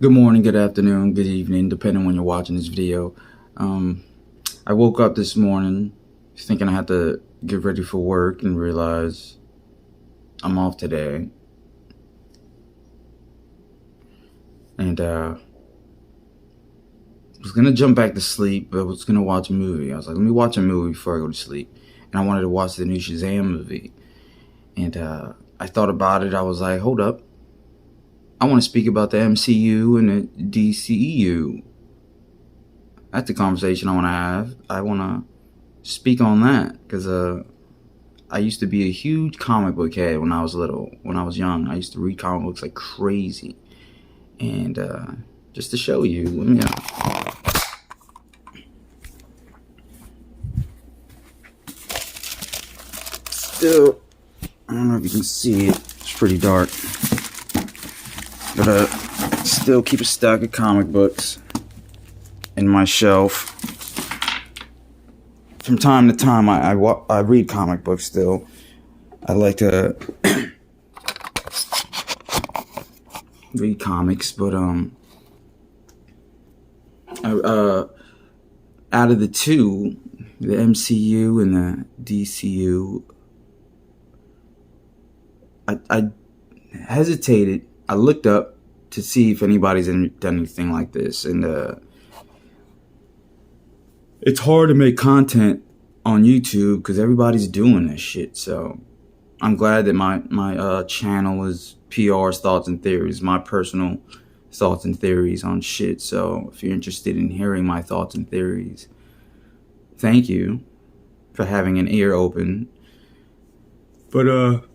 Good morning, good afternoon, good evening, depending on when you're watching this video. I woke up this morning thinking I had to get ready for work and realize I'm off today. And was going to jump back to sleep, but I was going to watch a movie. I was like, let me watch a movie before I go to sleep. And I wanted to watch the new Shazam movie. And I thought about it. I was like, hold up. I want to speak about the MCU and the DCU. That's the conversation I want to have. I want to speak on that because I used to be a huge comic book head when I was little. When I was young, I used to read comic books like crazy. And just to show you, still, I don't know if you can see it. It's pretty dark. But still keep a stack of comic books in my shelf. From time to time, I read comic books still. I like to read comics, but out of the two, the MCU and the DCU, I hesitated. I looked up to see if anybody's done anything like this, and it's hard to make content on YouTube because everybody's doing this shit. So I'm glad that my channel is PR's Thoughts and Theories, my personal thoughts and theories on shit. So if you're interested in hearing my thoughts and theories, thank you for having an ear open. But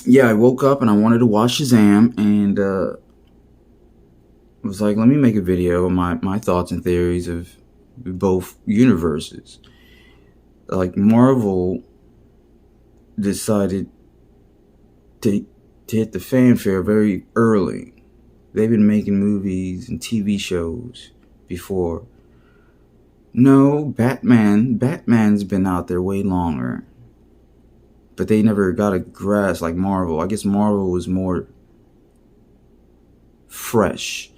yeah, I woke up and I wanted to watch Shazam, and was like, let me make a video of my thoughts and theories of both universes. Like, Marvel decided to hit the fanfare very early. They've been making movies and TV shows before. No, Batman's been out there way longer. But they never got a grasp like Marvel. I guess Marvel was more fresh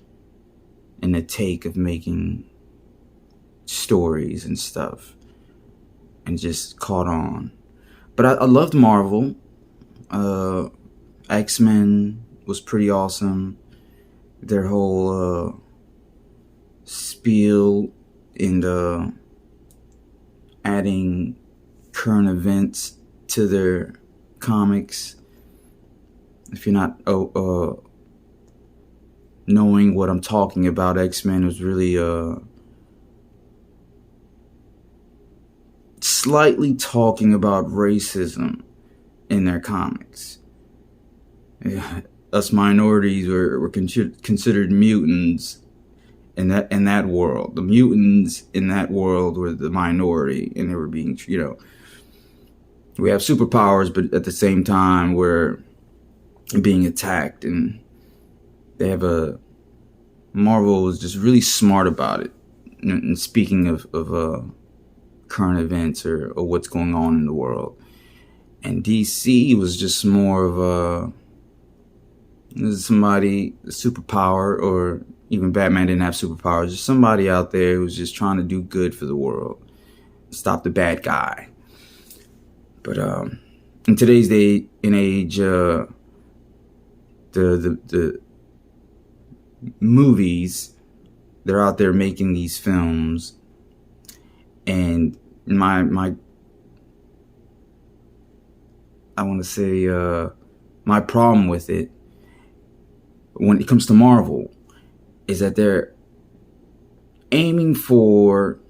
in the take of making stories and stuff, and just caught on. But I loved Marvel. X-Men was pretty awesome. Their whole spiel in adding current events to their comics. If you're not knowing what I'm talking about, X-Men was really slightly talking about racism in their comics. Us minorities were considered mutants in that world. The mutants in that world were the minority, and they were being, we have superpowers, but at the same time we're being attacked. And they have Marvel is just really smart about it. And speaking of current events or what's going on in the world. And DC was just more of somebody, a superpower, or even Batman didn't have superpowers. Just somebody out there who's just trying to do good for the world, stop the bad guy. But in today's day and age, the movies, they're out there making these films, and I want to say my problem with it when it comes to Marvel is that they're aiming for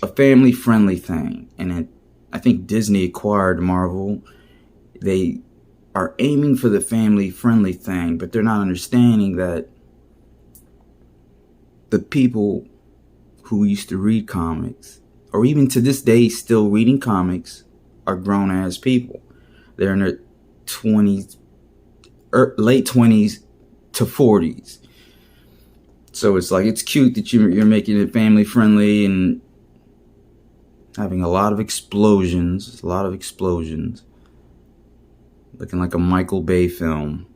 a family-friendly thing, and I think Disney acquired Marvel. They are aiming for the family-friendly thing, but they're not understanding that the people who used to read comics, or even to this day still reading comics, are grown-ass people. They're in their 20s, late 20s to 40s. So it's like, it's cute that you're making it family-friendly and having a lot of explosions, looking like a Michael Bay film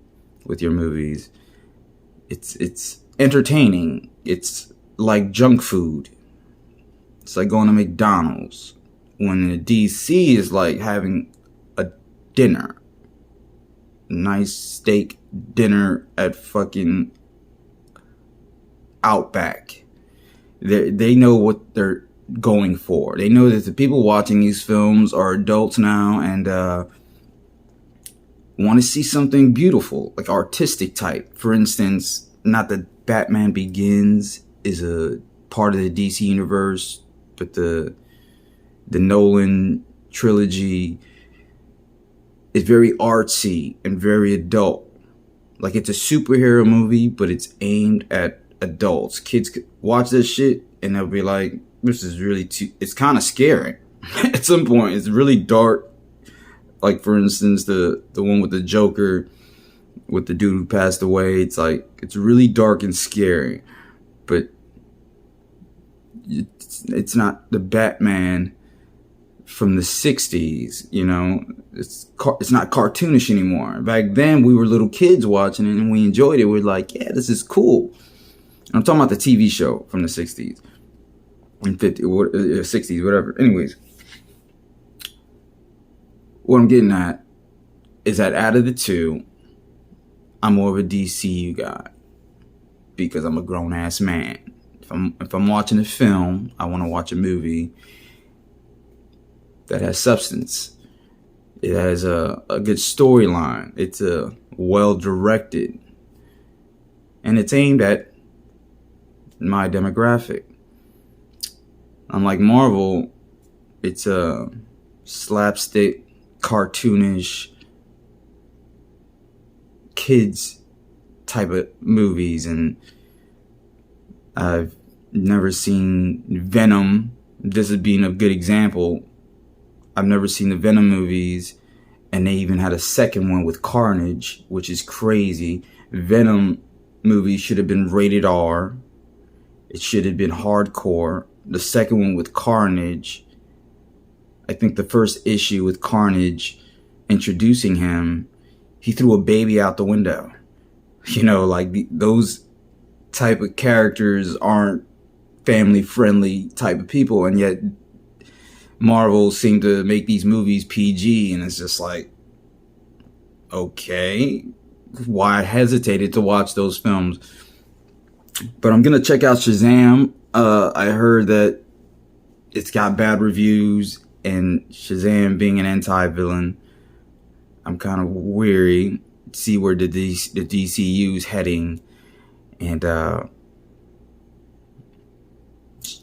with your movies. It's entertaining. It's like junk food. It's like going to McDonald's. When the DC is like having a dinner. Nice steak dinner at fucking Outback. They know what they're going for. They know that the people watching these films are adults now and want to see something beautiful, like artistic type. For instance, not that Batman Begins is a part of the DC universe, but the Nolan trilogy is very artsy and very adult. Like, it's a superhero movie, but it's aimed at adults. Kids could watch this shit and they'll be like, this is really too, it's kind of scary. At some point, it's really dark. Like, for instance, the one with the Joker, with the dude who passed away. It's like, it's really dark and scary. But it's not the Batman from the 60s, you know. It's not cartoonish anymore. Back then, we were little kids watching it and we enjoyed it. We're like, yeah, this is cool. And I'm talking about the TV show from the 60s and 60s, whatever. Anyways, what I'm getting at is that out of the two, I'm more of a DCU guy because I'm a grown ass man. If I'm watching a film, I want to watch a movie that has substance. It has a good storyline. It's well directed, and it's aimed at my demographic. Unlike Marvel, it's a slapstick, cartoonish, kids type of movies, and I've never seen Venom. This is being a good example. I've never seen the Venom movies, and they even had a second one with Carnage, which is crazy. Venom movie should have been rated R. It should have been hardcore. The second one with Carnage, I think the first issue with Carnage, introducing him, he threw a baby out the window. You know, like those type of characters aren't family friendly type of people, and yet Marvel seemed to make these movies PG, and it's just like, okay, why I hesitated to watch those films. But I'm gonna check out Shazam. I heard that it's got bad reviews, and Shazam being an anti-villain, I'm kind of weary to see where the DCU's heading. And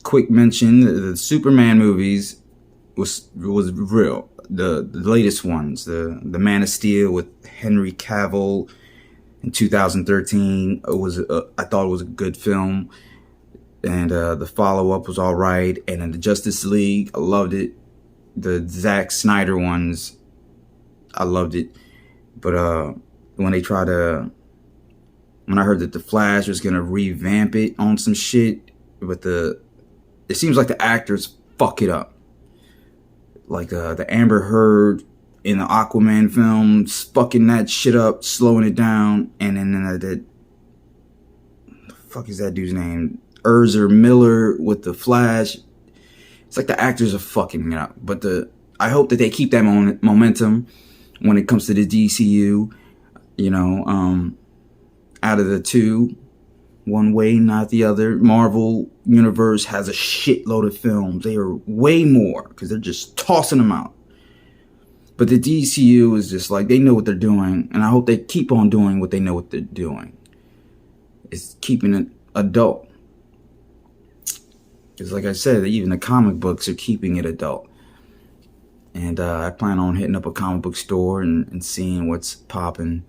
quick mention, the Superman movies was real. The latest ones, the Man of Steel with Henry Cavill in 2013, I thought it was a good film, and the follow-up was all right. And then the Justice League, I loved it. The Zack Snyder ones, I loved it. But when I heard that the Flash was gonna revamp it on some shit, but it seems like the actors fuck it up. Like the Amber Heard in the Aquaman films, fucking that shit up, slowing it down, and then the fuck is that dude's name? Ezra Miller with the Flash. It's like the actors are fucking it up. But I hope that they keep that momentum when it comes to the DCU. You know, out of the two, one way, not the other. Marvel Universe has a shitload of films. They are way more because they're just tossing them out. But the DCU is just like, they know what they're doing, and I hope they keep on doing what they know what they're doing. It's keeping it adult. Because like I said, even the comic books are keeping it adult. And I plan on hitting up a comic book store and seeing what's popping.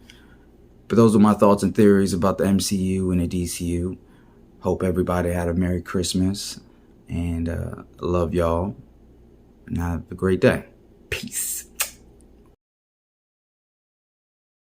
But those are my thoughts and theories about the MCU and the DCU. Hope everybody had a Merry Christmas. And love y'all. And have a great day. Peace.